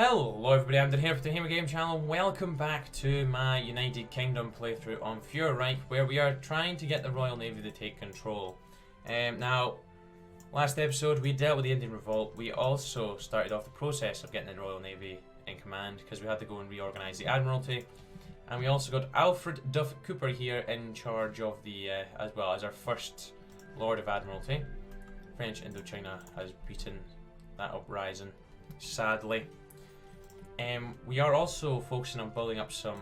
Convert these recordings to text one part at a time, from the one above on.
Hello everybody, I'm Dan here for the Gamer Game channel. Welcome back to my United Kingdom playthrough on Fuhrerreich, where we are trying to get the Royal Navy to take control. Now, last episode we dealt with the Indian Revolt. We also started off the process of getting the Royal Navy in command because we had to go and reorganise the Admiralty. And we also got Alfred Duff Cooper here in charge of the, as well as our first Lord of Admiralty. French Indochina has beaten that uprising, sadly. We are also focusing on building up some,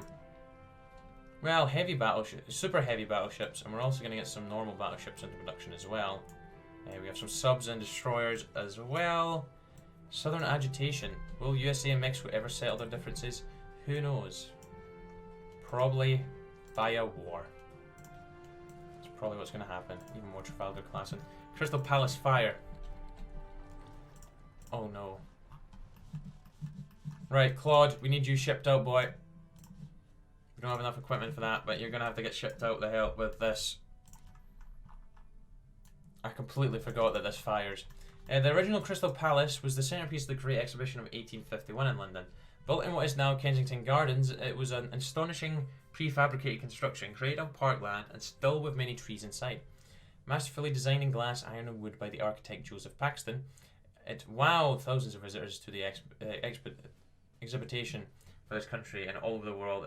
well, heavy battleships, super heavy battleships, and we're also going to get some normal battleships into production as well. We have some subs and destroyers as well. Southern agitation. Will USA and Mexico ever settle their differences? Who knows? Probably via war. That's probably what's going to happen. Even more Trafalgar classing. Crystal Palace fire. Oh no. Right, Claude, we need you shipped out, boy. We don't have enough equipment for that, but you're going to have to get shipped out to help with this. I completely forgot that this fires. The original Crystal Palace was the centrepiece of the Great Exhibition of 1851 in London. Built in what is now Kensington Gardens, it was an astonishing prefabricated construction created on parkland and still with many trees inside. Masterfully designed in glass, iron and wood by the architect Joseph Paxton, it wowed thousands of visitors to the exhibition for this country and all over the world,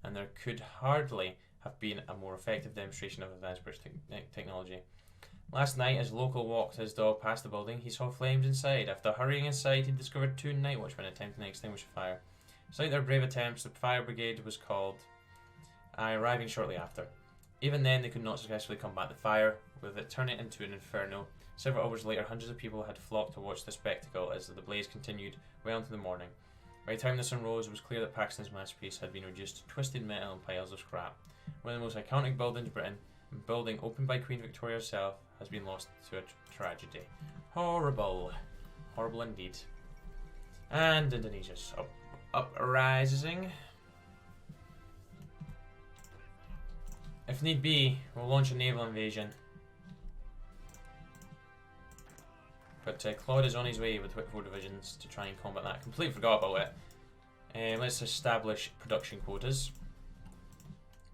and there could hardly have been a more effective demonstration of advanced British technology. Last night, as Local walked his dog past the building, he saw flames inside. After hurrying inside, he discovered two night watchmen attempting to extinguish the fire. Despite their brave attempts, the fire brigade was called, arriving shortly after. Even then, they could not successfully combat the fire, with it turning into an inferno. Several hours later, hundreds of people had flocked to watch the spectacle as the blaze continued well into the morning. By the time the sun rose, it was clear that Paxton's masterpiece had been reduced to twisted metal and piles of scrap. One of the most iconic buildings in Britain, a building opened by Queen Victoria herself, has been lost to a tragedy. Horrible. Horrible indeed. And Indonesia's uprising. If need be, we'll launch a naval invasion. But Claude is on his way with HOI4 divisions to try and combat that. Completely forgot about it. Let's establish production quotas.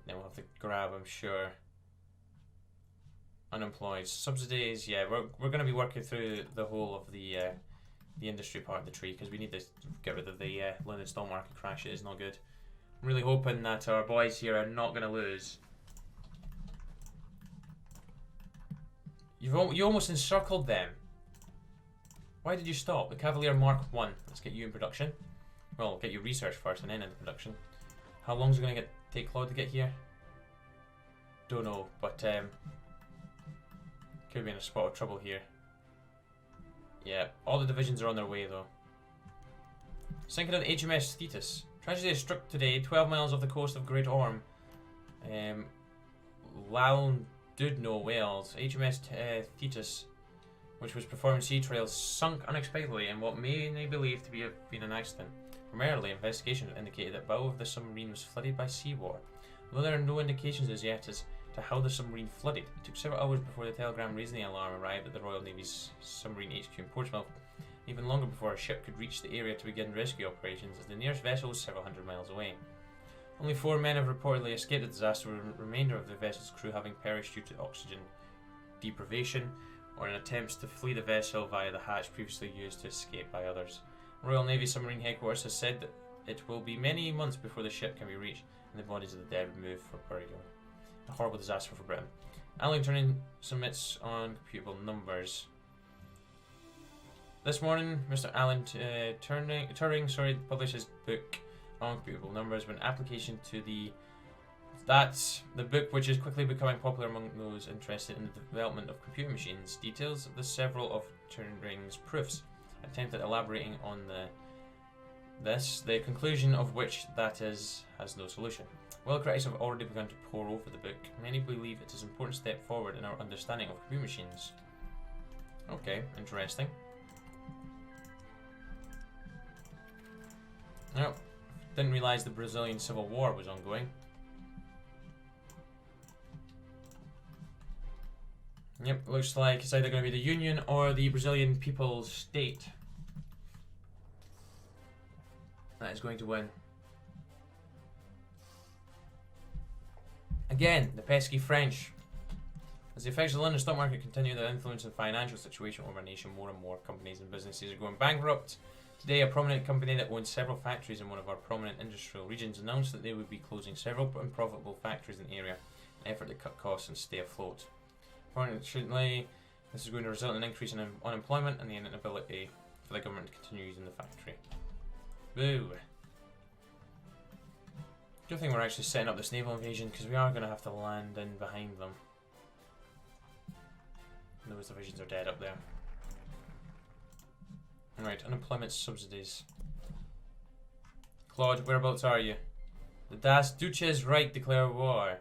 Then we'll have to grab, I'm sure, unemployed subsidies. Yeah, we're going to be working through the whole of the industry part of the tree because we need to get rid of the London stock market crash. It is not good. I'm really hoping that our boys here are not going to lose. You almost encircled them. Why did you stop? The Cavalier Mark 1. Let's get you in production. Well, get your research first and then into production. How long is it going to take Claude to get here? Don't know, but could be in a spot of trouble here. Yeah, all the divisions are on their way though. Sinking of the HMS Thetis. Tragedy has struck today, 12 miles off the coast of Great Orme. Llandudno, Wales. HMS Thetis, which was performing sea trials, sunk unexpectedly in what many believe to have been an accident. Primarily, investigation indicated that the bow of the submarine was flooded by seawater. Although there are no indications as yet as to how the submarine flooded, it took several hours before the telegram raising the alarm arrived at the Royal Navy's submarine HQ in Portsmouth. Even longer before a ship could reach the area to begin rescue operations, as the nearest vessel was several hundred miles away. Only 4 men have reportedly escaped the disaster, with the remainder of the vessel's crew having perished due to oxygen deprivation or in attempts to flee the vessel via the hatch previously used to escape by others. Royal Navy Submarine Headquarters has said that it will be many months before the ship can be reached and the bodies of the dead removed for burial. A horrible disaster for Britain. Alan Turing submits on computable numbers. This morning, Mr. Alan Turing published his book on computable numbers with an application to the book, which is quickly becoming popular among those interested in the development of computer machines, details the several of Turing's proofs, attempt at elaborating on the conclusion of which that is has no solution. While critics have already begun to pore over the book, many believe it is an important step forward in our understanding of computer machines. Okay, interesting. No, didn't realise the Brazilian Civil War was ongoing. Yep, looks like it's either going to be the Union or the Brazilian People's State. That is going to win. Again, the pesky French. As the effects of the London stock market continue to influence the financial situation over our nation, more and more companies and businesses are going bankrupt. Today, a prominent company that owns several factories in one of our prominent industrial regions announced that they would be closing several unprofitable factories in the area in an effort to cut costs and stay afloat. Unfortunately, this is going to result in an increase in unemployment and the inability for the government to continue using the factory. Boo! Good thing we're actually setting up this naval invasion, because we are going to have to land in behind them. Those divisions are dead up there. Alright, unemployment subsidies. Claude, whereabouts are you? The Das Deutsches Reich declare war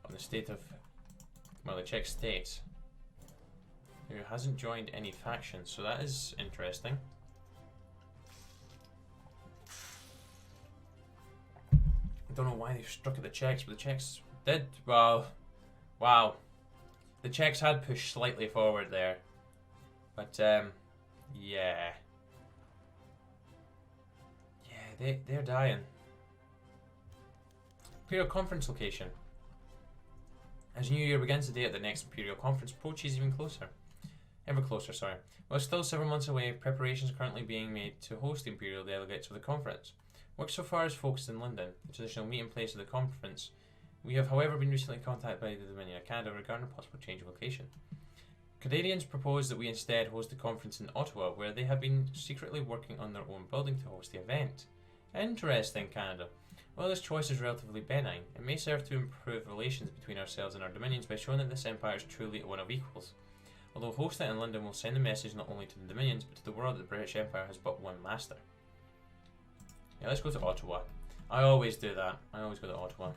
on the state of, well, the Czech state, who hasn't joined any factions, so that is interesting. I don't know why they struck at the Czechs, but the Czechs did, well, wow. The Czechs had pushed slightly forward there, but yeah, they're dying. Imperial Conference location. As New Year begins today at the next Imperial Conference approaches ever closer, sorry. While still several months away, preparations are currently being made to host the Imperial delegates for the conference. Work so far is focused in London, the traditional meeting place of the conference. We have, however, been recently contacted by the Dominion of Canada regarding a possible change of location. Canadians propose that we instead host the conference in Ottawa, where they have been secretly working on their own building to host the event. Interesting, Canada. While this choice is relatively benign, it may serve to improve relations between ourselves and our dominions by showing that this empire is truly one of equals. Although hosting it in London will send a message not only to the dominions, but to the world that the British Empire has but one master. Yeah, let's go to Ottawa. I always do that. I always go to Ottawa.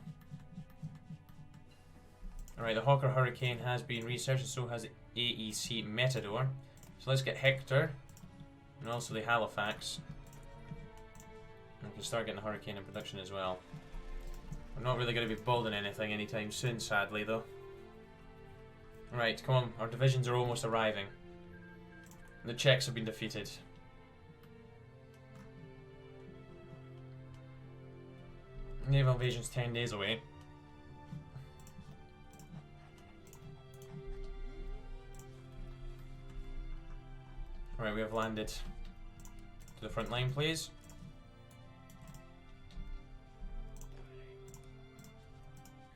Alright, the Hawker Hurricane has been researched, and so has the AEC Metador. So let's get Hector, and also the Halifax. And we can start getting the Hurricane in production as well. We're not really going to be building anything anytime soon, sadly, though. Right, come on, our divisions are almost arriving. The Czechs have been defeated. Naval invasion's 10 days away. Alright, we have landed. To the front line, please.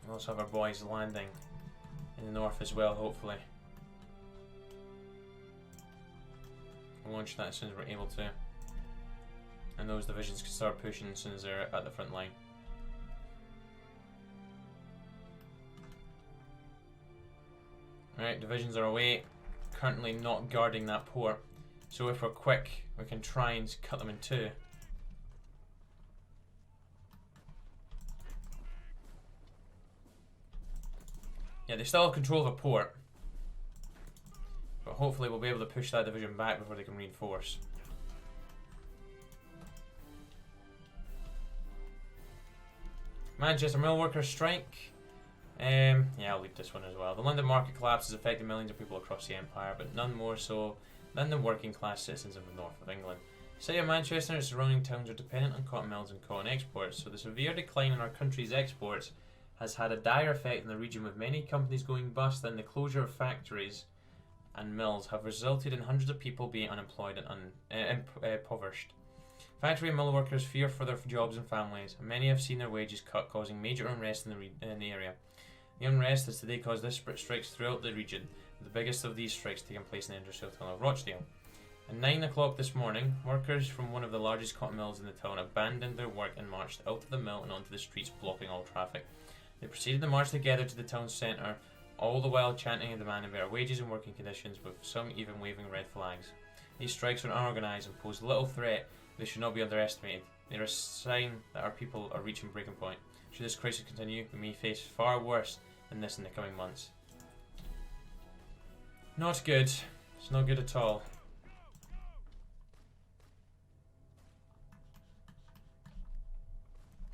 We also have our boys landing in the north as well, hopefully. We'll launch that as soon as we're able to. And those divisions can start pushing as soon as they're at the front line. Alright, divisions are away. Currently not guarding that port. So if we're quick, we can try and cut them in two. Yeah, they still have control of a port. But hopefully we'll be able to push that division back before they can reinforce. Manchester mill workers strike. Yeah, I'll leave this one as well. The London market collapse has affected millions of people across the empire, but none more so than the working class citizens of the north of England. The city of Manchester and its surrounding towns are dependent on cotton mills and cotton exports, so the severe decline in our country's exports has had a dire effect in the region, with many companies going bust, and the closure of factories and mills have resulted in hundreds of people being unemployed and impoverished. Factory and mill workers fear for their jobs and families, and many have seen their wages cut, causing major unrest in the area. The unrest has today caused desperate strikes throughout the region, with the biggest of these strikes taking place in the industrial town of Rochdale. At 9 o'clock this morning, workers from one of the largest cotton mills in the town abandoned their work and marched out of the mill and onto the streets, blocking all traffic. They proceeded to march together to the town centre, all the while chanting and demanding better wages and working conditions, with some even waving red flags. These strikes are unorganised and pose little threat. They should not be underestimated. They are a sign that our people are reaching breaking point. Should this crisis continue, we may face far worse than this in the coming months. Not good. It's not good at all.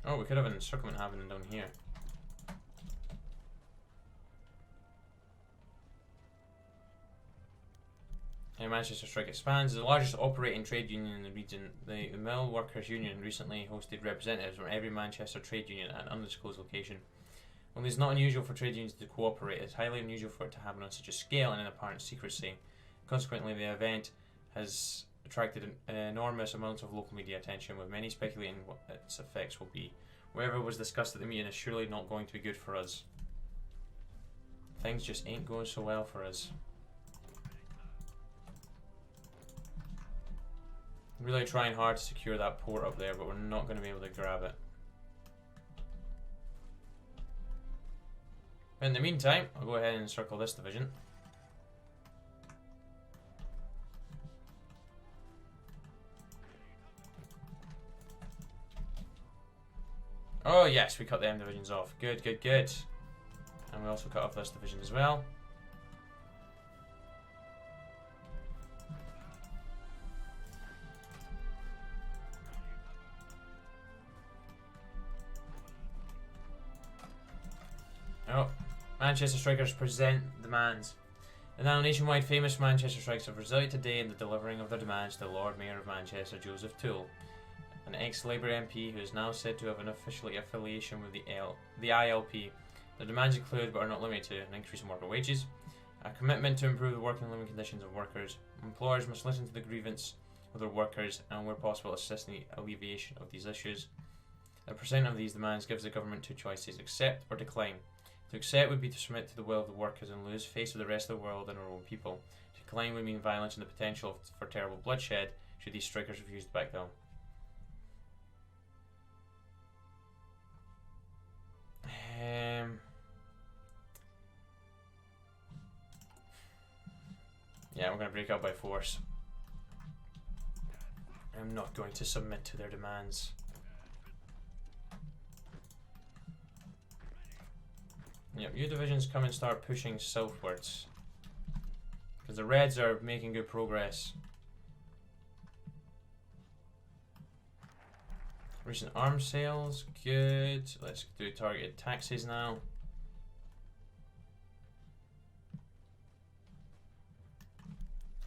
Oh, we could have an encirclement happening down here. Manchester strike expands. As the largest operating trade union in the region, the Mill Workers Union recently hosted representatives from every Manchester trade union at an undisclosed location. While it is not unusual for trade unions to cooperate, it is highly unusual for it to happen on such a scale and in apparent secrecy. Consequently, the event has attracted an enormous amount of local media attention, with many speculating what its effects will be. Whatever was discussed at the meeting is surely not going to be good for us. Things just ain't going so well for us. Really trying hard to secure that port up there, but we're not going to be able to grab it. In the meantime, I'll go ahead and encircle this division. Oh yes, we cut the M divisions off. Good, good, good. And we also cut off this division as well. Oh, Manchester strikers present demands. The now nationwide famous Manchester strikes have resulted today in the delivering of their demands to the Lord Mayor of Manchester, Joseph Toole, an ex-Labour MP who is now said to have an officially affiliation with the ILP. The demands include, but are not limited to, an increase in worker wages, a commitment to improve the working and living conditions of workers. Employers must listen to the grievance of their workers and, where possible, assist in the alleviation of these issues. The percent of these demands gives the government two choices: accept or decline. To accept would be to submit to the will of the workers and lose face with the rest of the world and our own people. To decline would mean violence and the potential for terrible bloodshed should these strikers refuse to back down. Yeah, we're going to break out by force. I'm not going to submit to their demands. Yep, you divisions come and start pushing southwards, because the Reds are making good progress. Recent arms sales, good. Let's do targeted taxes now.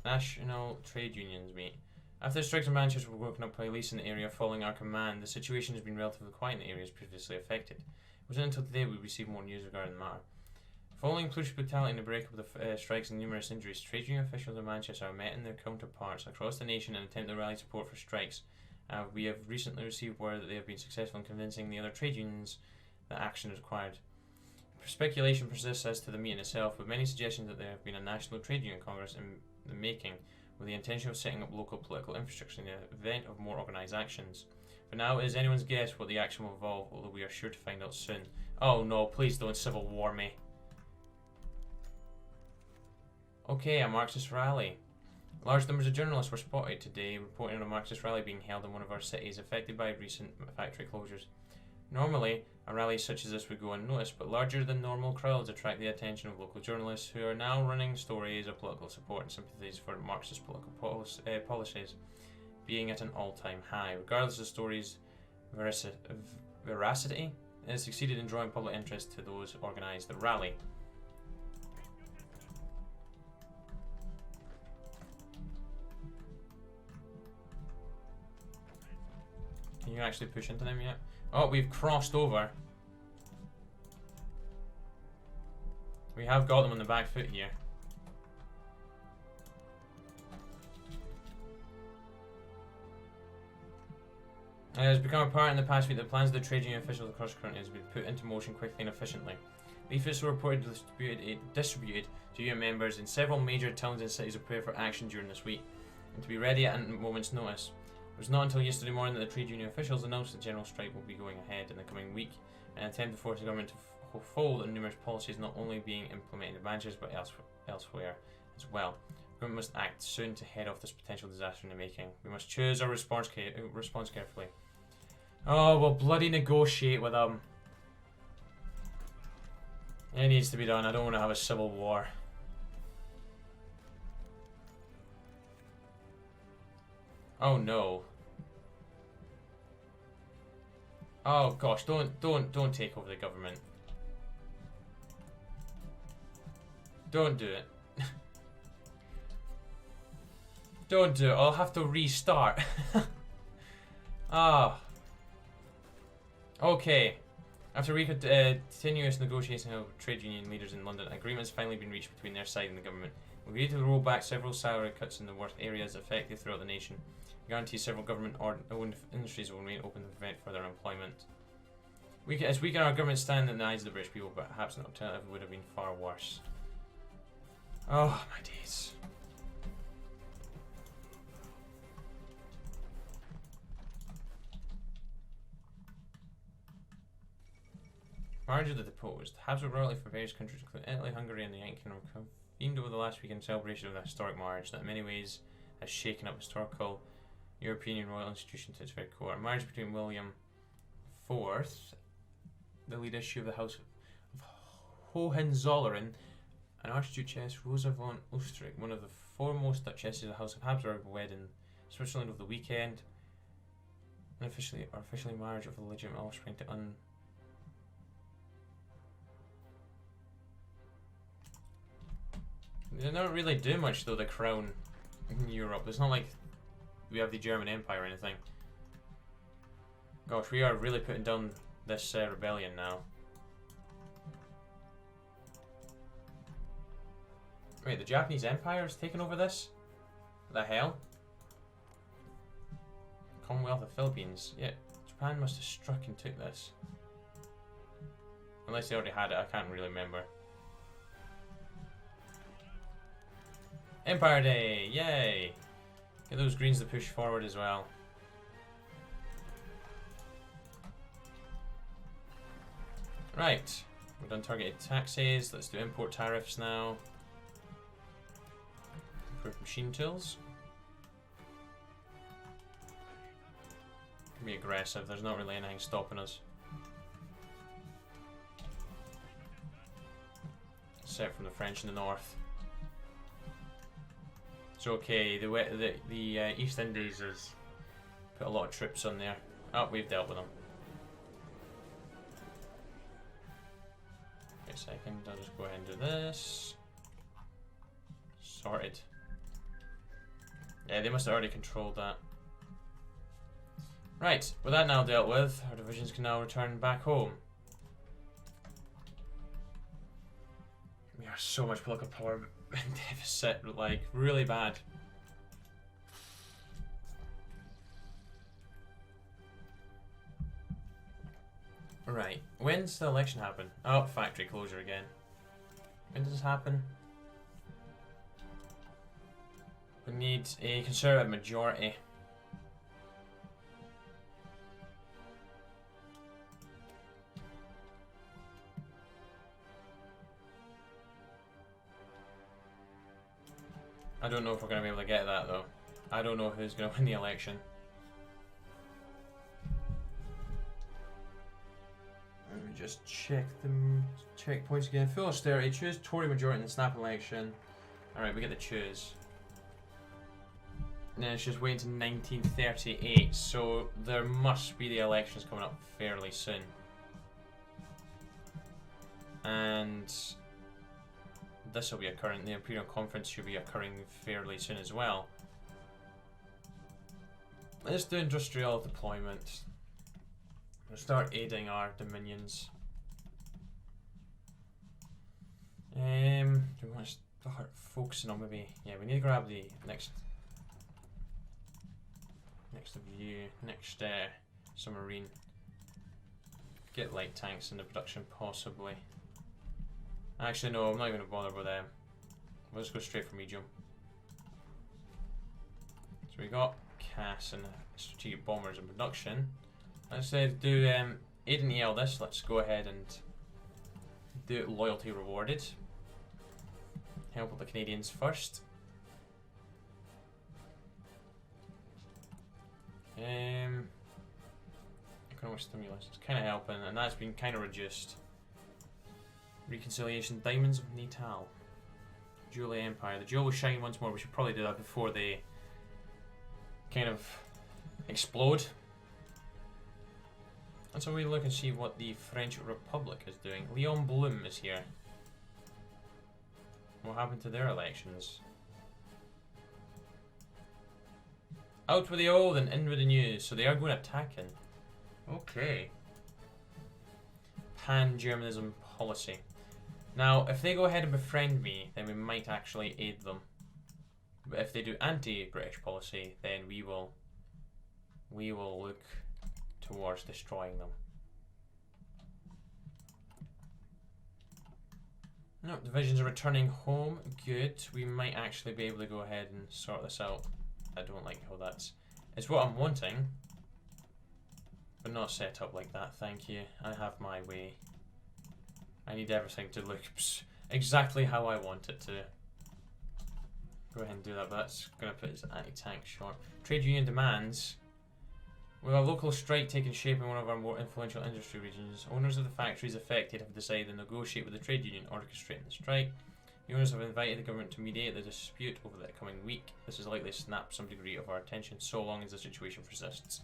National trade unions meet. After the strikes in Manchester were broken up by police in the area following our command, the situation has been relatively quiet in the areas previously affected. It wasn't until today we received more news regarding the matter. Following police brutality and the breakup of the strikes and numerous injuries, trade union officials in Manchester have met in their counterparts across the nation in an attempt to rally support for strikes. We have recently received word that they have been successful in convincing the other trade unions that action is required. Speculation persists as to the meeting itself, with many suggestions that there have been a national trade union congress in the making, with the intention of setting up local political infrastructure in the event of more organised actions. For now, it is anyone's guess what the action will involve, although we are sure to find out soon. Oh no, please don't civil war me. Okay, a Marxist rally. Large numbers of journalists were spotted today reporting on a Marxist rally being held in one of our cities affected by recent factory closures. Normally, a rally such as this would go unnoticed, but larger than normal crowds attract the attention of local journalists who are now running stories of political support and sympathies for Marxist political policies being at an all-time high. Regardless of the story's veracity, it has succeeded in drawing public interest to those who organised the rally. Can you actually push into them yet? Oh, we've crossed over. We have got them on the back foot here. It has become apparent in the past week that plans of the trade union officials across the country has been put into motion quickly and efficiently. Leaflets were reported distributed to union members in several major towns and cities to prepare for action during this week, and to be ready at a moment's notice. It was not until yesterday morning that the trade union officials announced that general strike will be going ahead in the coming week, in an attempt to force the government to fold on numerous policies not only being implemented in Manchester but elsewhere as well. The government must act soon to head off this potential disaster in the making. We must choose our response carefully. Oh, we'll bloody negotiate with them. It needs to be done. I don't want to have a civil war. Oh no. Oh gosh, don't take over the government. Don't do it. Don't do it. I'll have to restart. Ah. Okay. After continuous negotiations with trade union leaders in London, agreements finally been reached between their side and the government. We agreed to roll back several salary cuts in the worst areas affected throughout the nation. We guarantee several government-owned industries will remain open to prevent further employment. As weak as our government stand in the eyes of the British people, but perhaps an alternative would have been far worse. Oh, my days. Marriage of the deposed. Habsburg royalty from various countries, including Italy, Hungary, and the United Kingdom, convened over the last weekend celebration of the historic marriage that in many ways has shaken up historical European royal institution to its very core. A marriage between William IV, the lead issue of the House of Hohenzollern, and Archduchess Rosa von Oesterreich, one of the foremost duchesses of the House of Habsburg, wed in Switzerland over the weekend. Unofficially or officially marriage of the legitimate offspring to They don't really do much though, the crown in Europe. It's not like we have the German Empire or anything. Gosh, we are really putting down this rebellion now. Wait, the Japanese Empire has taken over this? What the hell? Commonwealth of Philippines. Yeah, Japan must have struck and took this. Unless they already had it, I can't really remember. Empire Day! Yay! Get those greens to push forward as well. Right. We've done targeted taxes. Let's do import tariffs now. Improve machine tools. Be aggressive. There's not really anything stopping us. Except from the French in the north. It's okay. The East Indies has put a lot of troops on there. Oh, we've dealt with them. Wait a second. I'll just go ahead and do this. Sorted. Yeah, they must have already controlled that. Right, with that now dealt with, our divisions can now return back home. We are so much political power deficit, like, really bad. Right, when's the election happen? Oh, factory closure again. When does this happen? We need a Conservative majority. I don't know if we're going to be able to get that though. I don't know who's going to win the election. Let me just check the checkpoints again. Full austerity, choose Tory majority in the snap election. Alright, we get to choose. And then it's just waiting to 1938, so there must be the elections coming up fairly soon. And this will be occurring, the Imperial Conference should be occurring fairly soon as well. Let's do industrial deployment. We'll start aiding our dominions. Do we want to start focusing on maybe, yeah, we need to grab the next view, next submarine. Get light tanks into production possibly. Actually no, I'm not even going to bother with them. We'll just go straight for medium. So we got CAS and strategic bombers in production. Let's do aid and EL this. Let's go ahead and do loyalty rewarded. Help with the Canadians first. Economic stimulus, it's kind of helping, and that's been kind of reduced. Reconciliation, Diamonds of Natal. Jewel Empire. The jewel will shine once more. We should probably do that before they kind of explode. And so we look and see what the French Republic is doing. Leon Blum is here. What happened to their elections? Out with the old and in with the new. So they are going attacking. Okay. Pan-Germanism policy. Now, if they go ahead and befriend me, then we might actually aid them. But if they do anti-British policy, then we will look towards destroying them. No, divisions are returning home. Good. We might actually be able to go ahead and sort this out. I don't like how that's... It's what I'm wanting, but not set up like that, thank you. I have my way. I need everything to look exactly how I want it to. Go ahead and do that, but that's going to put his anti-tank short. Trade union demands. With a local strike taking shape in one of our more influential industry regions, owners of the factories affected have decided to negotiate with the trade union, orchestrating the strike. The owners have invited the government to mediate the dispute over the coming week. This is likely to snap some degree of our attention so long as the situation persists.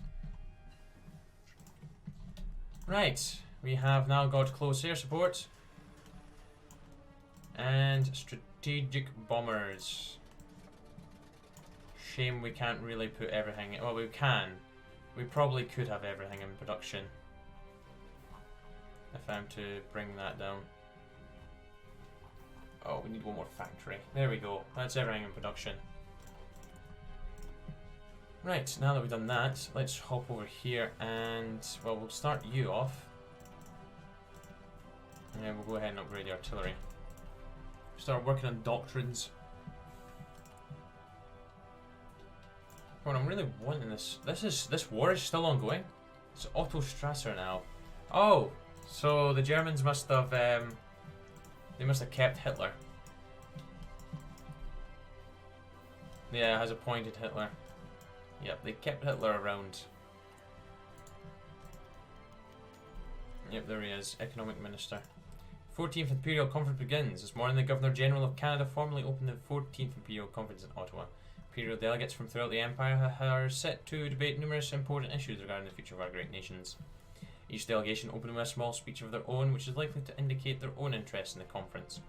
Right, we have now got close air support and strategic bombers. Shame we can't really put everything in. Well, we can. We probably could have everything in production if I'm to bring that down. Oh, we need one more factory. There we go. That's everything in production. Right, now that we've done that, let's hop over here and, well, we'll start you off. And then we'll go ahead and upgrade the artillery. Start working on doctrines. Come on, I'm really wanting this. This war is still ongoing. It's Otto Strasser now. Oh, so the Germans must have, they must have kept Hitler. Yeah, it has appointed Hitler. Yep, they kept Hitler around. Yep, there he is, Economic Minister. 14th Imperial Conference begins. This morning, the Governor-General of Canada formally opened the 14th Imperial Conference in Ottawa. Imperial delegates from throughout the Empire are set to debate numerous important issues regarding the future of our great nations. Each delegation opened with a small speech of their own, which is likely to indicate their own interest in the conference.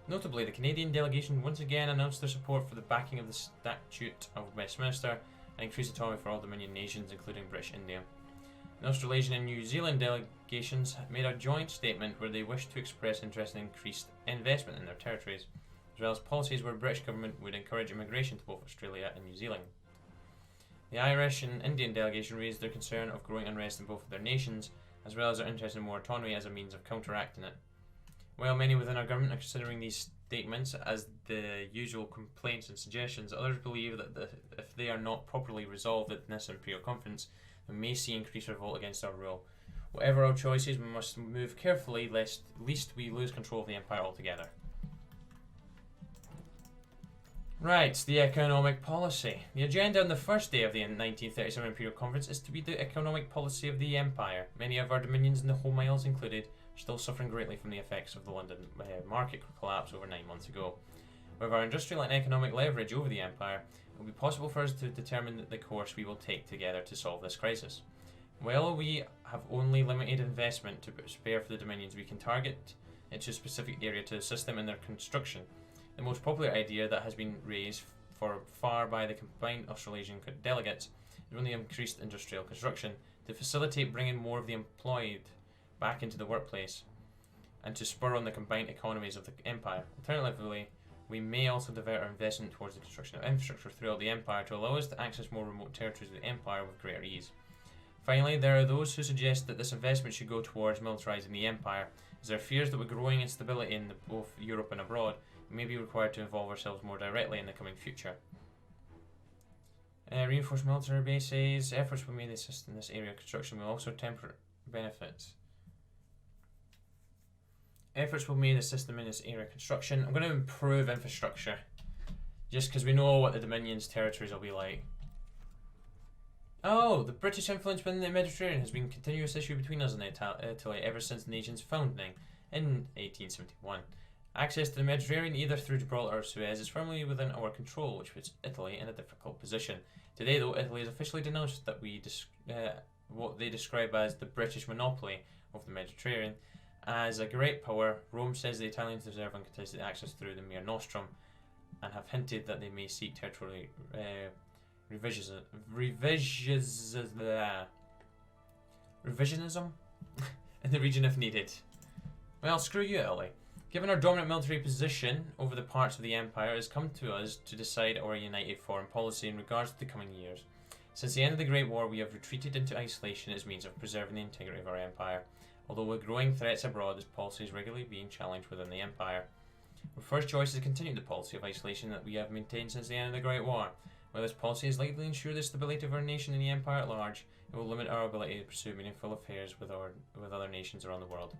Notably, the Canadian delegation once again announced their support for the backing of the Statute of Westminster and increased autonomy for all Dominion nations, including British India. The Australasian and New Zealand delegations made a joint statement where they wished to express interest in increased investment in their territories, as well as policies where the British government would encourage immigration to both Australia and New Zealand. The Irish and Indian delegation raised their concern of growing unrest in both of their nations, as well as their interest in more autonomy as a means of counteracting it. While many within our government are considering these statements as the usual complaints and suggestions, others believe that if they are not properly resolved at this Imperial Conference, we may see increased revolt against our rule. Whatever our choices, we must move carefully lest we lose control of the Empire altogether. Right, the economic policy. The agenda on the first day of the 1937 Imperial Conference is to be the economic policy of the Empire. Many of our dominions in the Home Isles included are still suffering greatly from the effects of the London market collapse over 9 months ago. With our industrial and economic leverage over the Empire, it will be possible for us to determine the course we will take together to solve this crisis. While we have only limited investment to spare for the dominions, we can target it to a specific area to assist them in their construction. The most popular idea that has been raised for far by the combined Australasian delegates is one of the increased industrial construction to facilitate bringing more of the employed back into the workplace and to spur on the combined economies of the Empire. Alternatively, we may also divert our investment towards the construction of infrastructure throughout the Empire to allow us to access more remote territories of the Empire with greater ease. Finally, there are those who suggest that this investment should go towards militarizing the Empire, as there are fears that with growing instability in both Europe and abroad, we may be required to involve ourselves more directly in the coming future. Reinforced military bases. Efforts will be made to assist in this area of construction will also temper benefits. Efforts will be made to assist them in this area of construction. I'm going to improve infrastructure, just because we know what the Dominion's territories will be like. Oh, the British influence within the Mediterranean has been a continuous issue between us and Italy ever since the nation's founding in 1871. Access to the Mediterranean, either through Gibraltar or Suez, is firmly within our control, which puts Italy in a difficult position. Today, though, Italy has officially denounced that what they describe as the British monopoly of the Mediterranean. As a great power, Rome says the Italians deserve uncontested access through the Mare Nostrum, and have hinted that they may seek territorial revisionism in the region if needed. Well, screw you, Italy. Given our dominant military position over the parts of the Empire, it has come to us to decide our united foreign policy in regards to the coming years. Since the end of the Great War, we have retreated into isolation as means of preserving the integrity of our Empire. Although with growing threats abroad, this policy is regularly being challenged within the Empire. Our first choice is to continue the policy of isolation that we have maintained since the end of the Great War. While this policy is likely to ensure the stability of our nation and the Empire at large, it will limit our ability to pursue meaningful affairs with other nations around the world.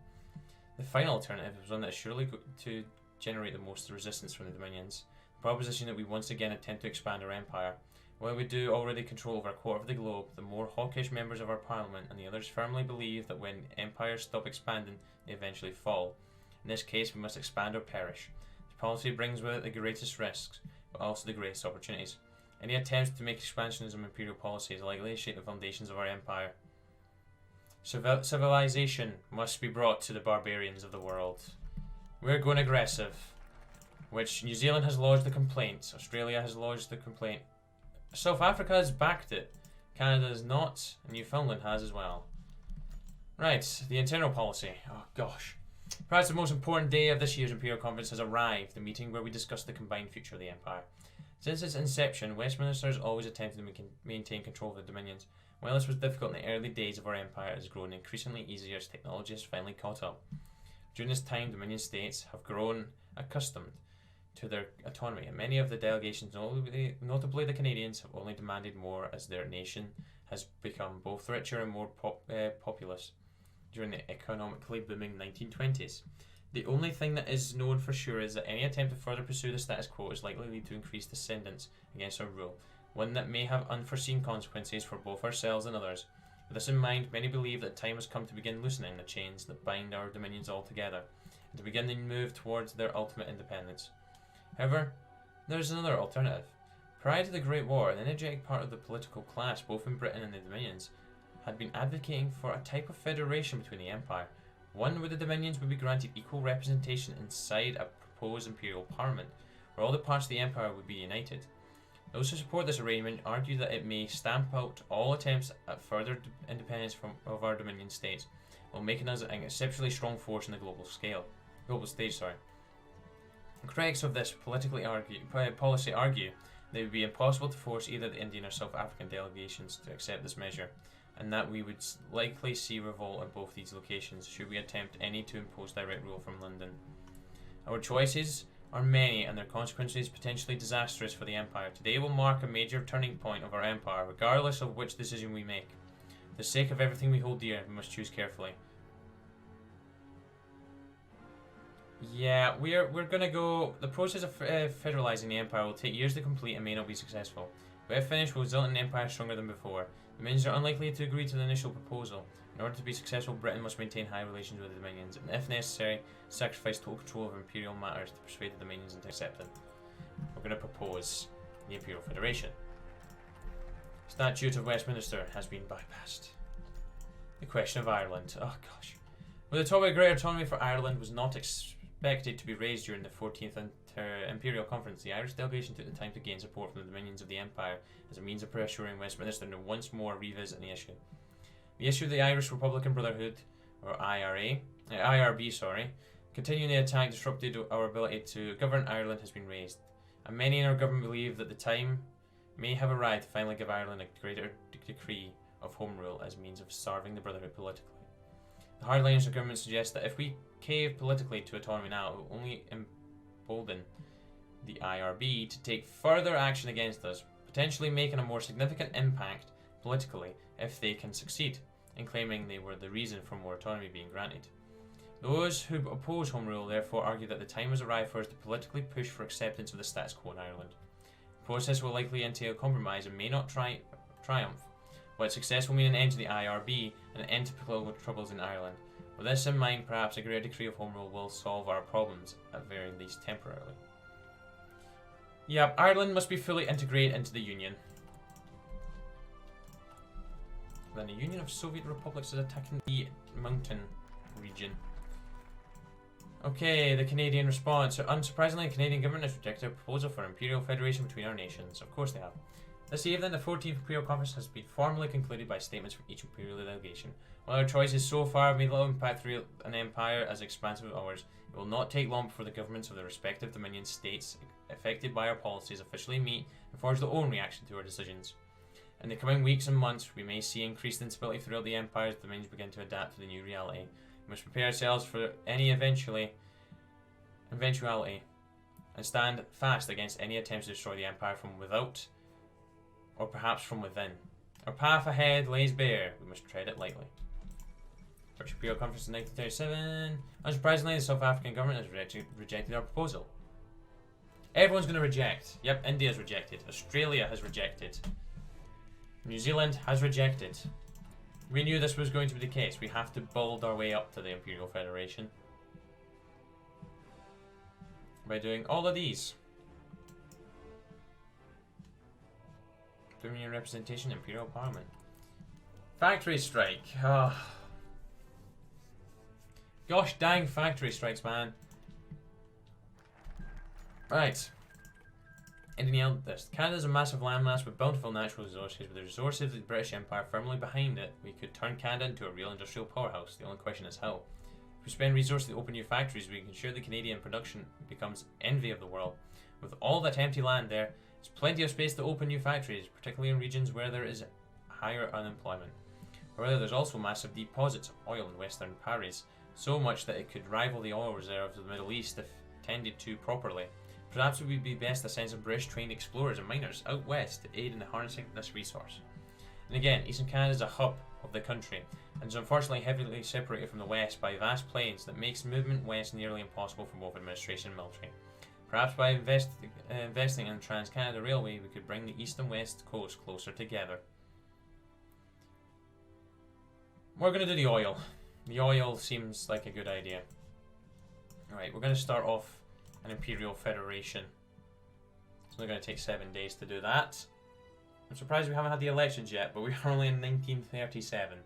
The final alternative is one that is surely to generate the most resistance from the Dominions. The proposition that we once again attempt to expand our empire. While we do already control over a quarter of the globe, the more hawkish members of our parliament and the others firmly believe that when empires stop expanding, they eventually fall. In this case, we must expand or perish. This policy brings with it the greatest risks, but also the greatest opportunities. Any attempts to make expansionism imperial policy is likely to shake the foundations of our empire. Civilization must be brought to the barbarians of the world. We're going aggressive, which New Zealand has lodged the complaint, Australia has lodged the complaint, South Africa has backed it, Canada has not, and Newfoundland has as well. Right, the internal policy. Oh gosh. Perhaps the most important day of this year's Imperial Conference has arrived, the meeting where we discuss the combined future of the Empire. Since its inception, Westminster has always attempted to maintain control of the Dominions. While this was difficult in the early days of our empire, it has grown increasingly easier as technology has finally caught up. During this time, Dominion states have grown accustomed to their autonomy, and many of the delegations, notably the Canadians, have only demanded more as their nation has become both richer and more populous during the economically booming 1920s. The only thing that is known for sure is that any attempt to further pursue the status quo is likely to lead to increased descendants against our rule, one that may have unforeseen consequences for both ourselves and others. With this in mind, many believe that time has come to begin loosening the chains that bind our dominions all together, and to begin the move towards their ultimate independence. However, there is another alternative. Prior to the Great War, an energetic part of the political class, both in Britain and the Dominions, had been advocating for a type of federation between the Empire, one where the Dominions would be granted equal representation inside a proposed Imperial Parliament, where all the parts of the Empire would be united. Those who support this arrangement argue that it may stamp out all attempts at further independence of our Dominion states, while making us an exceptionally strong force in the global stage. Critics of this policy argue that it would be impossible to force either the Indian or South African delegations to accept this measure, and that we would likely see revolt at both these locations should we attempt any to impose direct rule from London. Our choices are many and their consequences potentially disastrous for the Empire. Today will mark a major turning point of our Empire, regardless of which decision we make. For the sake of everything we hold dear, we must choose carefully. Yeah, we're gonna go. The process of federalizing the Empire will take years to complete and may not be successful. But if finished, will result in an empire stronger than before. The Dominions are unlikely to agree to the initial proposal. In order to be successful, Britain must maintain high relations with the Dominions, and if necessary, sacrifice total control over imperial matters to persuade the Dominions into accepting. We're going to propose the Imperial Federation. Statute of Westminster has been bypassed. The question of Ireland. Oh gosh. Well, the topic of greater autonomy for Ireland was not expected to be raised during the 14th Imperial Conference. The Irish delegation took the time to gain support from the Dominions of the Empire as a means of pressuring Westminster to once more revisit the issue. The issue of the Irish Republican Brotherhood, or IRB, continuing the attack disrupted our ability to govern Ireland has been raised, and many in our government believe that the time may have arrived to finally give Ireland a greater decree of home rule as means of starving the Brotherhood politically. The hardliners of the government suggest that if we cave politically to autonomy now, it will only embolden the IRB to take further action against us, potentially making a more significant impact politically if they can succeed in claiming they were the reason for more autonomy being granted. Those who oppose home rule therefore argue that the time has arrived for us to politically push for acceptance of the status quo in Ireland. The process will likely entail compromise and may not triumph, but success will mean an end to the IRB and an end to political troubles in Ireland. With this in mind, perhaps a greater decree of home rule will solve our problems, at very least temporarily. Yep, Ireland must be fully integrated into the Union. Then the Union of Soviet Republics is attacking the mountain region. Okay, the Canadian response. Unsurprisingly, the Canadian government has rejected a proposal for an imperial federation between our nations. Of course they have. This evening, the 14th Imperial Conference has been formally concluded by statements from each Imperial delegation. While our choices so far have made little impact through an empire as expansive as ours, it will not take long before the governments of the respective Dominion states affected by our policies officially meet and forge their own reaction to our decisions. In the coming weeks and months, we may see increased instability throughout the empire as the dominions begin to adapt to the new reality. We must prepare ourselves for any eventuality and stand fast against any attempts to destroy the empire from without or perhaps from within. Our path ahead lays bare. We must tread it lightly. First Imperial Conference in 1937. Unsurprisingly, the South African government has rejected our proposal. Everyone's going to reject. Yep, India's rejected. Australia has rejected. New Zealand has rejected. We knew this was going to be the case. We have to build our way up to the Imperial Federation by doing all of these. Dominion representation, Imperial Parliament. Factory strike. Oh. Gosh dang factory strikes, man. Right. Indian this. Canada is a massive landmass with bountiful natural resources. With the resources of the British Empire firmly behind it, we could turn Canada into a real industrial powerhouse. The only question is how. If we spend resources to open new factories, we can ensure the Canadian production becomes envy of the world. With all that empty land there, there's plenty of space to open new factories, particularly in regions where there is higher unemployment. However, there's also massive deposits of oil in Western Paris, so much that it could rival the oil reserves of the Middle East if tended to properly. Perhaps it would be best to send some British trained explorers and miners out west to aid in harnessing this resource. And again, Eastern Canada is a hub of the country, and is unfortunately heavily separated from the west by vast plains that makes movement west nearly impossible for both administration and military. Perhaps by investing in Trans-Canada Railway, we could bring the east and west coast closer together. We're going to do the oil. The oil seems like a good idea. Alright, we're going to start off an Imperial Federation. It's only going to take 7 days to do that. I'm surprised we haven't had the elections yet, but we are only in 1937.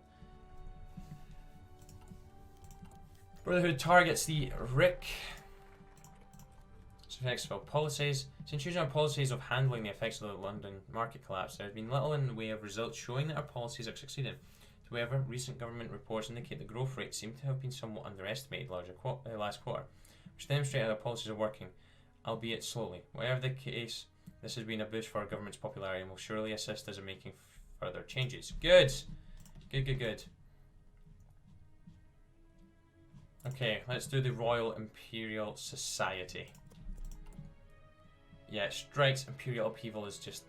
Brotherhood targets the RIC. Successful policies. Since using our policies of handling the effects of the London market collapse, there has been little in the way of results showing that our policies are succeeding. However, recent government reports indicate the growth rate seem to have been somewhat underestimated last quarter, which demonstrates that our policies are working, albeit slowly. Whatever the case, this has been a boost for our government's popularity and will surely assist us in making further changes. Good! Good. Okay, let's do the Royal Imperial Society. Yeah, strikes, Imperial upheaval is just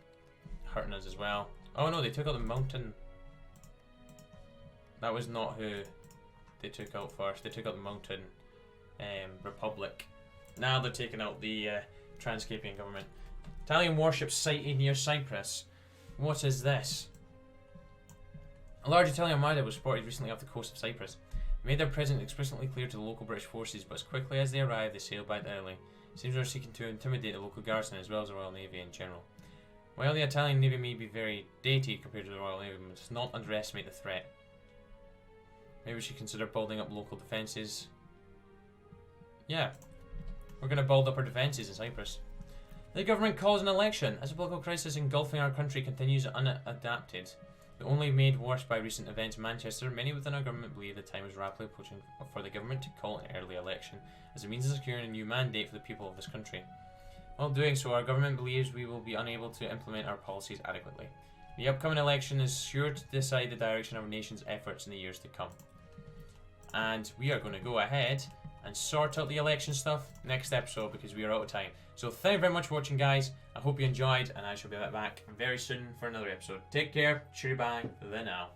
hurting us as well. Oh no, they took out the mountain. That was not who they took out first. They took out the mountain republic. Now they're taking out the Transcaspian government. Italian warships sighted near Cyprus. What is this? A large Italian armada was spotted recently off the coast of Cyprus. They made their presence explicitly clear to the local British forces, but as quickly as they arrived, they sailed back to Italy. It seems they're seeking to intimidate the local garrison as well as the Royal Navy in general. While the Italian Navy may be very dated compared to the Royal Navy, we must not underestimate the threat. Maybe we should consider building up local defences. Yeah, we're going to build up our defences in Cyprus. The government calls an election. As a political crisis engulfing our country continues unadapted, only made worse by recent events in Manchester, many within our government believe the time is rapidly approaching for the government to call an early election as a means of securing a new mandate for the people of this country. While doing so, our government believes we will be unable to implement our policies adequately. The upcoming election is sure to decide the direction of our nation's efforts in the years to come. And we are going to go ahead and sort out the election stuff next episode because we are out of time. So thank you very much for watching, guys. I hope you enjoyed, and I shall be back very soon for another episode. Take care, cheerio, bye, for now.